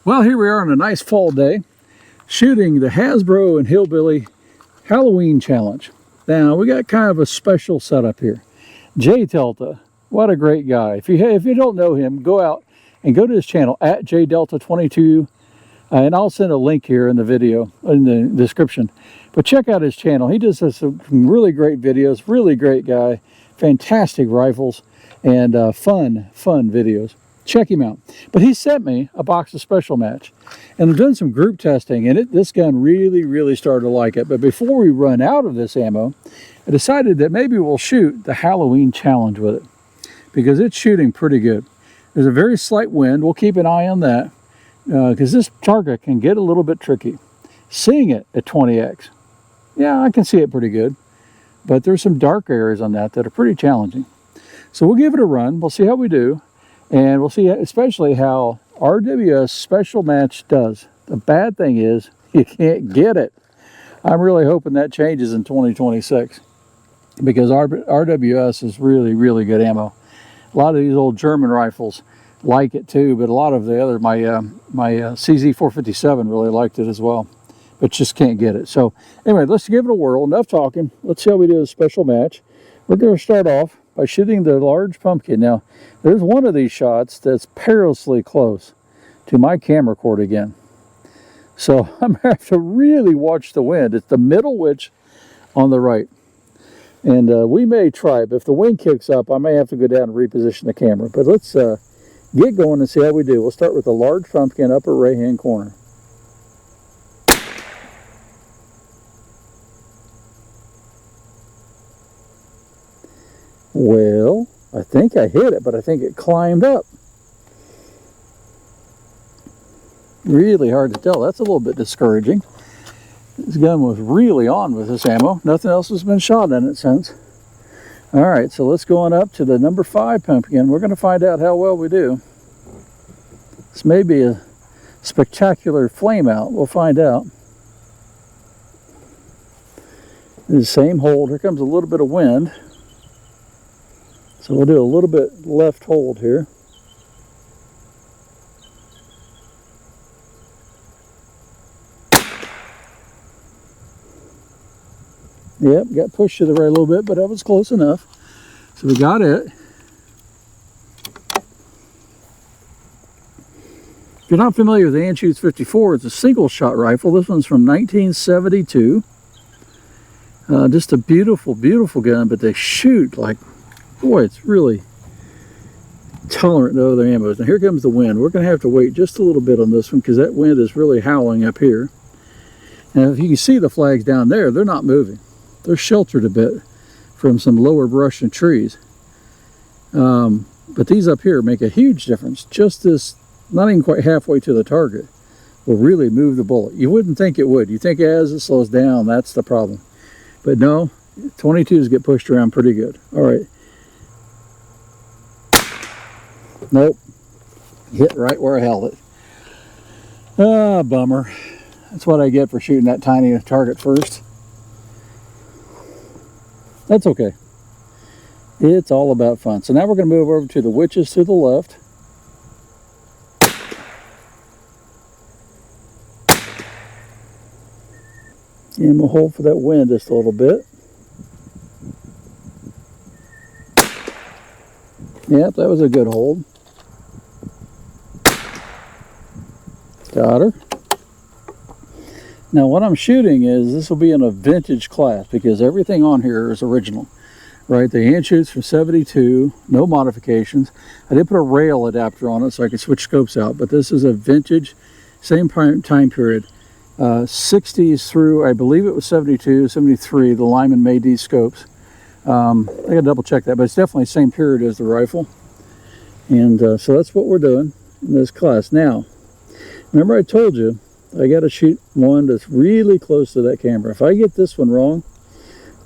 Well, here we are on a nice fall day, shooting the Hasbro and Hillbilly Halloween Challenge. Now, we got kind of a special setup here. Jay Delta, what a great guy. If you don't know him, go out and go to his channel, at JDelta22, and I'll send a link here in the video, in the description. But check out his channel. He does some really great videos, really great guy, fantastic rifles, and fun videos. Check him out. But he sent me a box of Special Match, and I've done some group testing, and this gun really started to like it. But before we run out of this ammo, I decided that maybe we'll shoot the Halloween Challenge with it, because it's shooting pretty good. There's a very slight wind. We'll keep an eye on that, because this target can get a little bit tricky. Seeing it at 20x, yeah, I can see it pretty good, but there's some dark areas on that are pretty challenging. So we'll give it a run. We'll see how we do. And we'll see especially how RWS Special Match does. The bad thing is you can't get it. I'm really hoping that changes in 2026, because RWS is really good ammo. A lot of these old German rifles like it too, but a lot of the other, my CZ457 really liked it as well, but just can't get it. So anyway, let's give it a whirl. Enough talking. Let's see how we do a Special Match. We're going to start off by shooting the large pumpkin. Now, there's one of these shots that's perilously close to my camera cord again. So I'm going to have to really watch the wind. It's the middle witch on the right. And we may try it, but if the wind kicks up, I may have to go down and reposition the camera. But let's get going and see how we do. We'll start with the large pumpkin, upper right-hand corner. Well, I think I hit it, but I think it climbed up. Really hard to tell. That's a little bit discouraging. This gun was really on with this ammo. Nothing else has been shot in it since. All right, so let's go on up to the number 5 pumpkin. We're going to find out how well we do. This may be a spectacular flame out. We'll find out. The same hold. Here comes a little bit of wind. So we'll do a little bit left hold here. Yep, got pushed to the right a little bit, but that was close enough. So we got it. If you're not familiar with the Anschutz 54, it's a single shot rifle. This one's from 1972. Just a beautiful gun, but they shoot like, boy, it's really tolerant to other ammos. Now here comes the wind. We're going to have to wait just a little bit on this one, because that wind is really howling up here. And if you can see the flags down there, they're not moving. They're sheltered a bit from some lower brush and trees. But these up here make a huge difference. Just this, not even quite halfway to the target, will really move the bullet. You wouldn't think it would. You think as it slows down, that's the problem. But no, 22s get pushed around pretty good. All right. Nope. Hit right where I held it. Ah, bummer. That's what I get for shooting that tiny target first. That's okay. It's all about fun. So now we're going to move over to the witches to the left. And we'll hold for that wind just a little bit. Yep, that was a good hold. Got her. Now what I'm shooting is, this will be in a vintage class, because everything on here is original. Right, the Anschutz from 72, no modifications. I did put a rail adapter on it so I could switch scopes out, but this is a vintage, same time period. 60s through, I believe it was 72, 73, the Lyman made these scopes. I gotta double check that, but it's definitely the same period as the rifle. And so that's what we're doing in this class. Now, remember I told you, I gotta shoot one that's really close to that camera. If I get this one wrong,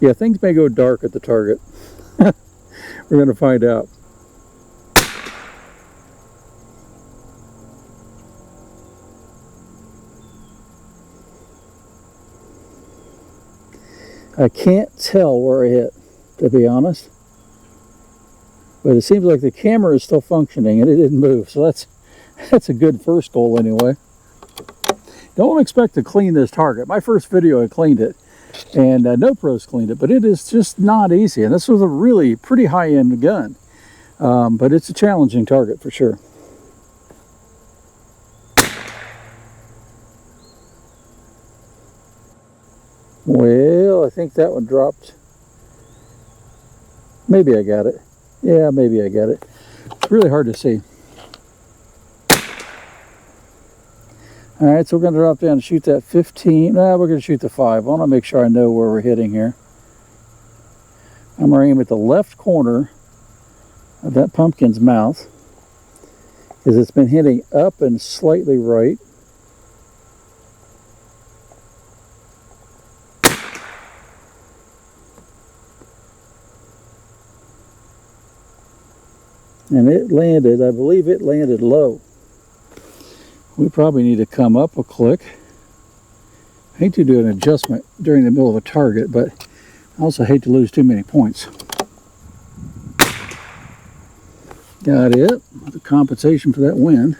yeah, things may go dark at the target. We're gonna find out. I can't tell where I hit, to be honest. But it seems like the camera is still functioning and it didn't move. So that's a good first goal anyway. Don't expect to clean this target. My first video I cleaned it, and no pros cleaned it, but it is just not easy. And this was a really pretty high-end gun, but it's a challenging target for sure. Well, I think that one dropped. Maybe I got it. Yeah, maybe I got it. It's really hard to see. All right, so we're going to drop down and shoot that 15. We're going to shoot the 5. I want to make sure I know where we're hitting here. I'm going to aim at the left corner of that pumpkin's mouth, because it's been hitting up and slightly right. And it landed, I believe it landed low. We probably need to come up a click. I hate to do an adjustment during the middle of a target, but I also hate to lose too many points. Got it. The compensation for that wind.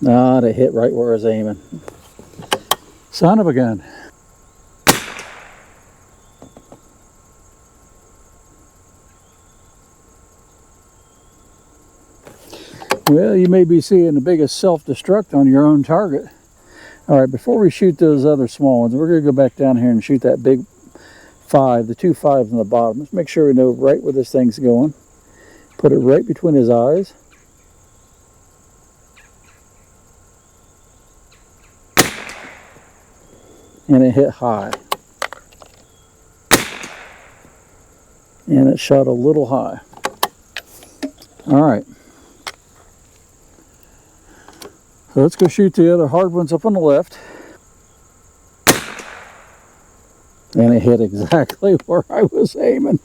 It hit right where I was aiming. Son of a gun. Well, you may be seeing the biggest self-destruct on your own target. All right, before we shoot those other small ones, we're going to go back down here and shoot that big 5, the 2 5s on the bottom. Let's make sure we know right where this thing's going. Put it right between his eyes. And it hit high. And it shot a little high. All right. So let's go shoot the other hard ones up on the left. And it hit exactly where I was aiming.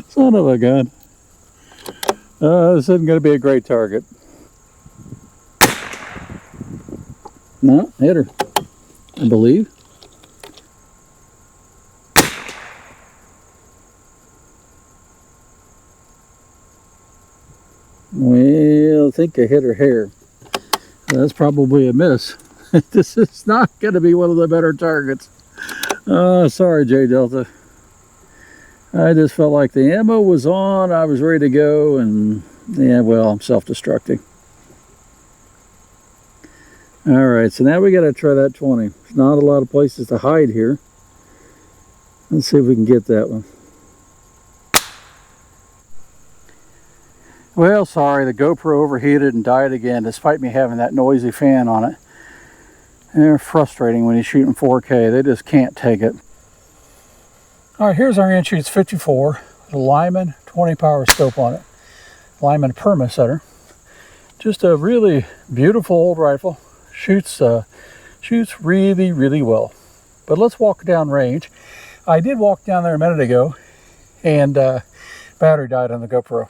Son of a gun. This isn't going to be a great target. No, hit her, I believe. Well, I think I hit her hair. That's probably a miss. This is not going to be one of the better targets. Sorry, J Delta. I just felt like the ammo was on. I was ready to go, and yeah, well, I'm self-destructing. All right, so now we got to try that 20. There's not a lot of places to hide here. Let's see if we can get that one. Well, sorry, the GoPro overheated and died again, despite me having that noisy fan on it. They're frustrating when you're shooting 4K. They just can't take it. All right, here's our Anschutz 54, with a Lyman 20 power scope on it. Lyman Perma setter. Just a really beautiful old rifle. Shoots really, really well. But let's walk down range. I did walk down there a minute ago, and battery died on the GoPro.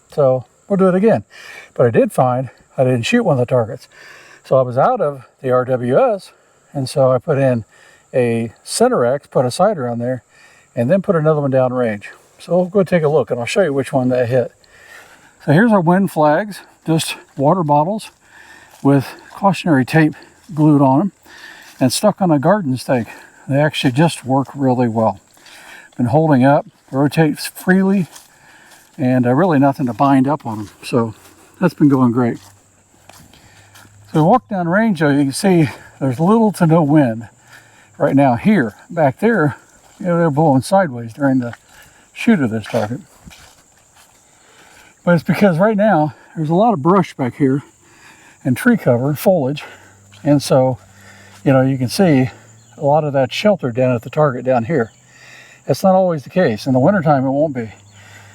So we'll do it again. But I did find I didn't shoot one of the targets. So I was out of the RWS, and so I put in a center X, put a sighter on there, and then put another one down range. So we'll go take a look, and I'll show you which one that hit. So here's our wind flags, just water bottles with cautionary tape glued on them and stuck on a garden stake. They actually just work really well. Been holding up, rotates freely, and really nothing to bind up on them. So that's been going great. So walk down range, though, you can see there's little to no wind right now here. Back there, you know, they're blowing sideways during the shoot of this target. But it's because right now there's a lot of brush back here and tree cover, foliage. And so, you know, you can see a lot of that shelter down at the target down here. That's not always the case. In the wintertime, it won't be.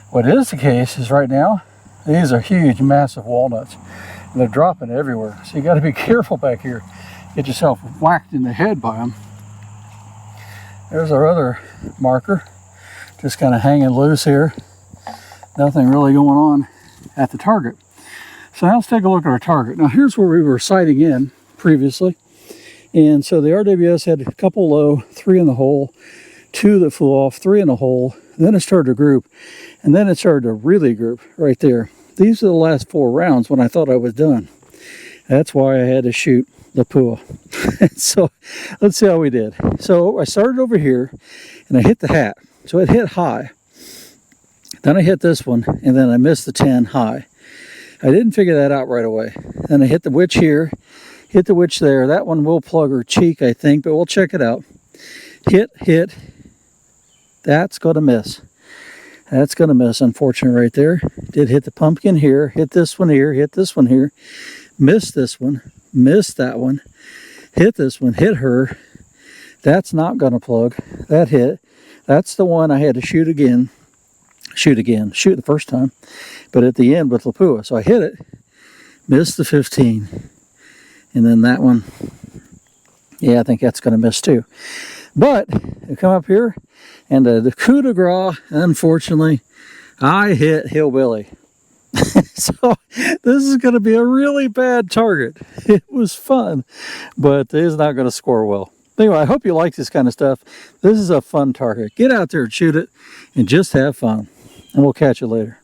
What is the case is right now, these are huge, massive walnuts. And they're dropping everywhere. So you got to be careful back here. Get yourself whacked in the head by them. There's our other marker. Just kind of hanging loose here. Nothing really going on at the target. So now let's take a look at our target. Now here's where we were sighting in previously. And so the RWS had a couple low, 3 in the hole, 2 that flew off, 3 in the hole. Then it started to group, and then it started to really group right there. These are the last 4 rounds when I thought I was done. That's why I had to shoot Lapua. So let's see how we did. So I started over here and I hit the hat. So it hit high. Then I hit this one and then I missed the 10 high. I didn't figure that out right away. Then I hit the witch here, hit the witch there. That one will plug her cheek, I think, but we'll check it out. Hit. That's going to miss. That's going to miss, unfortunately, right there. Did hit the pumpkin here, hit this one here, hit this one here. Missed this one, missed that one. Hit this one, hit her. That's not going to plug. That hit. That's the one I had to shoot again. Shoot the first time. But at the end with Lapua. So I hit it, missed the 15. And then that one, yeah, I think that's going to miss too. But I come up here, and the coup de grace, unfortunately, I hit Hillbilly. So this is going to be a really bad target. It was fun, but it is not going to score well. Anyway, I hope you like this kind of stuff. This is a fun target. Get out there and shoot it, and just have fun. And we'll catch you later.